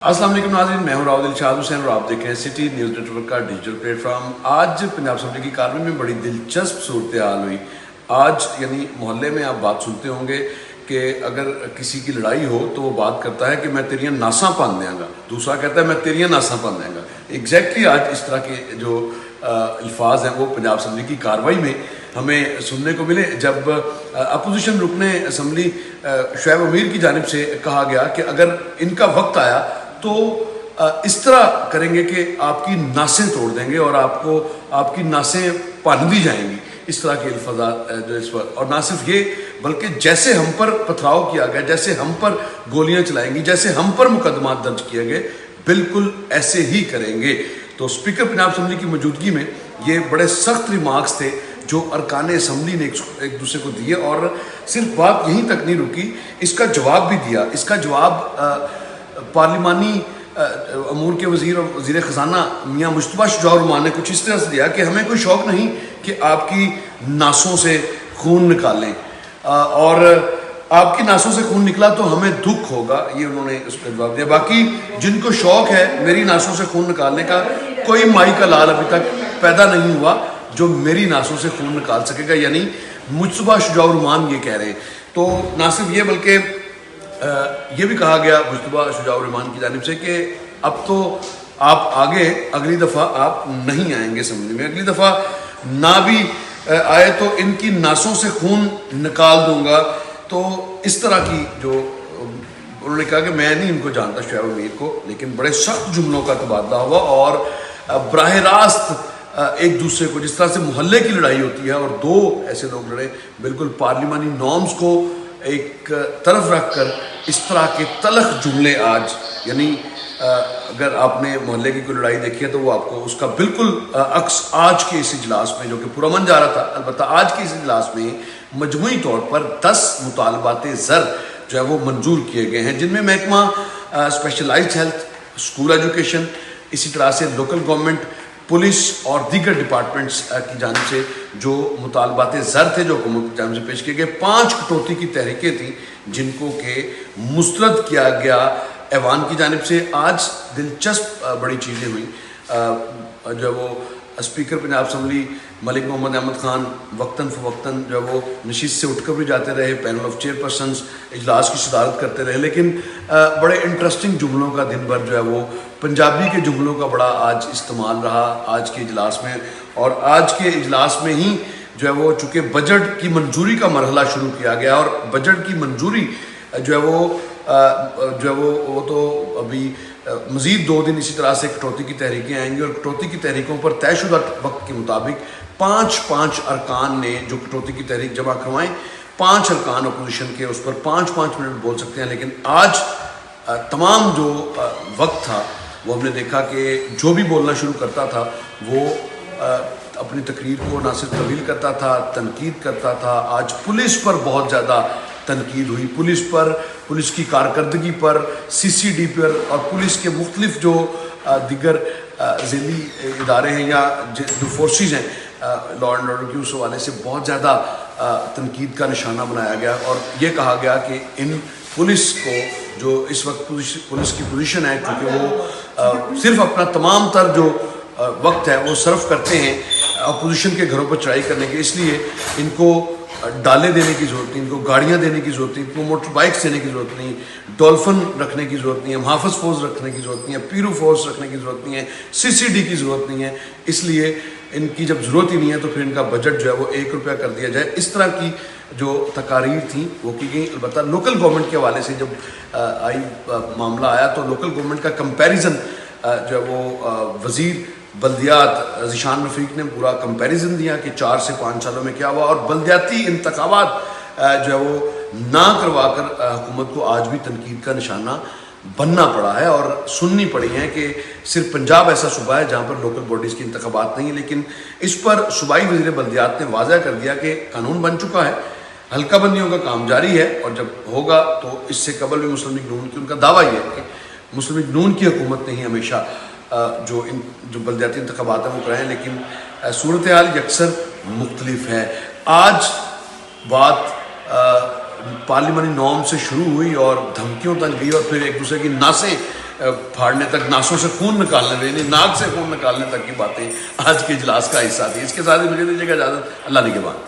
अस्सलाम वालेकुम नाज़रीन, मैं हूं राव दिलशाद हुसैन और आप देख रहे हैं सिटी न्यूज़ नेटवर्क का डिजिटल प्लेटफॉर्म। आज पंजाब असेंबली की कार्रवाई में बड़ी दिलचस्प सूरत हाल हुई। आज यानी मोहल्ले में आप बात सुनते होंगे कि अगर किसी की लड़ाई हो तो वो बात करता है कि मैं तेरियां नासां भन देंगा, दूसरा कहता है मैं तेरियां नासां भन देंगा। एग्जैक्टली आज इस तरह के जो अल्फाज हैं वो पंजाब असेंबली की कार्रवाई में हमें सुनने को मिले, जब अपोजिशन रुकने असम्बली शुएब अमीर की जानिब से कहा गया कि अगर इनका वक्त आया तो इस तरह करेंगे कि आपकी नासें तोड़ देंगे और आपको आपकी नासें भन दी जाएंगी। इस तरह के अल्फाज़ जो इस वक्त, और ना सिर्फ ये बल्कि जैसे हम पर पथराव किया गया, जैसे हम पर गोलियां चलाएंगी, जैसे हम पर मुकदमा दर्ज किए गए, बिल्कुल ऐसे ही करेंगे। तो स्पीकर पंजाब असेंबली की मौजूदगी में ये बड़े सख्त रिमार्क्स थे जो अरकान असम्बली ने एक दूसरे को दिए, और सिर्फ बात यहीं तक नहीं रुकी, इसका जवाब भी दिया। इसका जवाब पार्लिमानी अमूर के वज़ीर और वज़ीर ख़जाना मियाँ मुश्तबा शुजा-उर-रहमान ने कुछ इस तरह से दिया कि हमें कोई शौक़ नहीं कि आपकी नासों से खून निकालें, और आपकी नासों से खून निकला तो हमें दुख होगा, ये उन्होंने उसका जवाब दिया। बाकी जिनको शौक़ है मेरी नासों से खून निकालने का, कोई माई का लाल अभी तक पैदा नहीं हुआ जो मेरी नासों से खून निकाल सकेगा, यानी मुश्तबा शुजा-उर-रहमान ये कह रहे हैं। तो ना सिर्फ ये बल्कि ये भी कहा गया मुश्तबा शुजा-उर-रहमान की जानिब से कि अब तो आप आगे अगली दफ़ा आप नहीं आएंगे असेंबली में, अगली दफ़ा ना भी आए तो इनकी नासों से खून निकाल दूंगा। तो इस तरह की जो उन्होंने कहा कि मैं नहीं इनको जानता शुएब अमीर को, लेकिन बड़े सख्त जुमलों का तबादला हुआ और बराह रास्त एक दूसरे को, जिस तरह से मोहल्ले की लड़ाई होती है और दो ऐसे लोग लड़े, बिल्कुल पार्लिमानी नॉर्म्स को एक तरफ रखकर इस तरह के तलख जुमले आज, यानी अगर आपने मोहल्ले की कोई लड़ाई देखी है तो वो आपको उसका बिल्कुल अक्स आज के इस इजलास में, जो कि पुरअमन जा रहा था, अलबत्ता आज के इस इजलास में मजमूई तौर पर 10 मुतालबाते ज़र जो है वो मंजूर किए गए हैं, जिनमें महकमा स्पेशलाइज्ड हेल्थ, स्कूल एजुकेशन, इसी तरह से लोकल गवर्नमेंट, पुलिस और दीगर डिपार्टमेंट्स की जानिब से जो मुतालबाते ज़र थे जो हुकूमत की जानिब से पेश किए गए। 5 कटौती की तहरीकें थी जिनको के मुस्तरद किया गया ऐवान की जानिब से। आज दिलचस्प बड़ी चीज़ें हुई। जो वो स्पीकर पंजाब असेंबली मलिक मोहम्मद अहमद ख़ान वक्तन फ़वक्तन जो वो नशिस्त से उठकर भी जाते रहे, पैनल ऑफ चेयरपर्सन्स इजलास की सदारत करते रहे, लेकिन बड़े इंटरेस्टिंग जुमलों का दिन भर जो है वो पंजाबी के जुमलों का बड़ा आज इस्तेमाल रहा आज के इजलास में। और आज के इजलास में ही जो है वो चूँकि बजट की मंजूरी का मरहला शुरू किया गया, और बजट की मंजूरी जो है वो तो अभी मज़ीद 2 दिन इसी तरह से कटौती की तहरीकें आएंगी, और कटौती की तहरीकों पर तयशुदा वक्त के मुताबिक 5 अरकान ने जो कटौती की तहरीक जमा करवाएं, 5 अरकान अपोजिशन के उस पर 5 मिनट बोल सकते हैं। लेकिन आज तमाम जो वक्त था वो हमने देखा कि जो भी बोलना शुरू करता था वो अपनी तकरीर को ना सिर्फ तवील करता था, तनकीद करता था। आज पुलिस पर बहुत ज़्यादा तनकीद हुई, पुलिस पर, पुलिस की कारकर्दगी पर, CCD पर, और पुलिस के मुख्तलिफ जो दिगर ज़िली इदारे हैं या जो फोर्सेस हैं लॉ एंड ऑर्डर की, उस हवाले से बहुत ज़्यादा तनकीद का निशाना बनाया गया। और ये कहा गया कि इन पुलिस को जो इस वक्त पुलिस की पोजीशन है, क्योंकि वो सिर्फ अपना तमाम तर जो वक्त है वो सर्व करते हैं अपोजिशन के घरों पर चढ़ाई करने के, इसलिए इनको डाले देने की ज़रूरत नहीं, इनको गाड़ियाँ देने की ज़रूरत नहीं, इनको मोटर बाइक्स देने की ज़रूरत नहीं, डॉल्फिन रखने की ज़रूरत नहीं है, मुहाफ़िज़ फोर्स रखने की ज़रूरत नहीं है, पीरू फोर्स रखने की ज़रूरत नहीं है, CCD की ज़रूरत नहीं है। इसलिए इनकी जब ज़रूरत ही नहीं है तो फिर इनका बजट जो है वो 1 रुपया कर दिया जाए। इस तरह की जो तकारीर थी वो की गई। अलबत्ता लोकल गवर्नमेंट के हवाले से जब मामला आया तो लोकल गवर्नमेंट का कंपैरिजन जो है वो वज़ीर बल्दियात ज़ीशान रफ़ीक ने पूरा कंपैरिजन दिया कि 4 से 5 सालों में क्या हुआ, और बल्दियाती इंतखाबात जो है वो ना करवा कर हुकूमत को आज भी तनकीद का निशाना बनना पड़ा है और सुननी पड़ी है कि सिर्फ पंजाब ऐसा सूबा है जहाँ पर लोकल बॉडीज़ की इंतखाबात नहीं है। लेकिन इस पर सूबाई वज़ीर बल्दियात ने वाज़ा कर दिया कि कानून बन चुका है, हल्का बंदियों का काम जारी है, और जब होगा तो इससे कबल भी मुस्लिम लीग नून की, उनका दावा ये है कि मुस्लिम लीग नून की हुकूमत ने ही हमेशा जो बल्दियाती इंतखाबात हैं वो कराएँ, लेकिन सूरत हाल यकसर मुख्तलिफ है। आज बात पार्लिमानी नॉर्म से शुरू हुई और धमकियों तक गई और फिर एक दूसरे की नासें پھاڑنے تک، ناسوں سے خون نکالنے، یعنی ناک سے خون نکالنے تک کی باتیں آج کے اجلاس کا حصہ تھی۔ اس کے ساتھ ہی مجھے دیجیے گا اجازت، اللہ نگہبان۔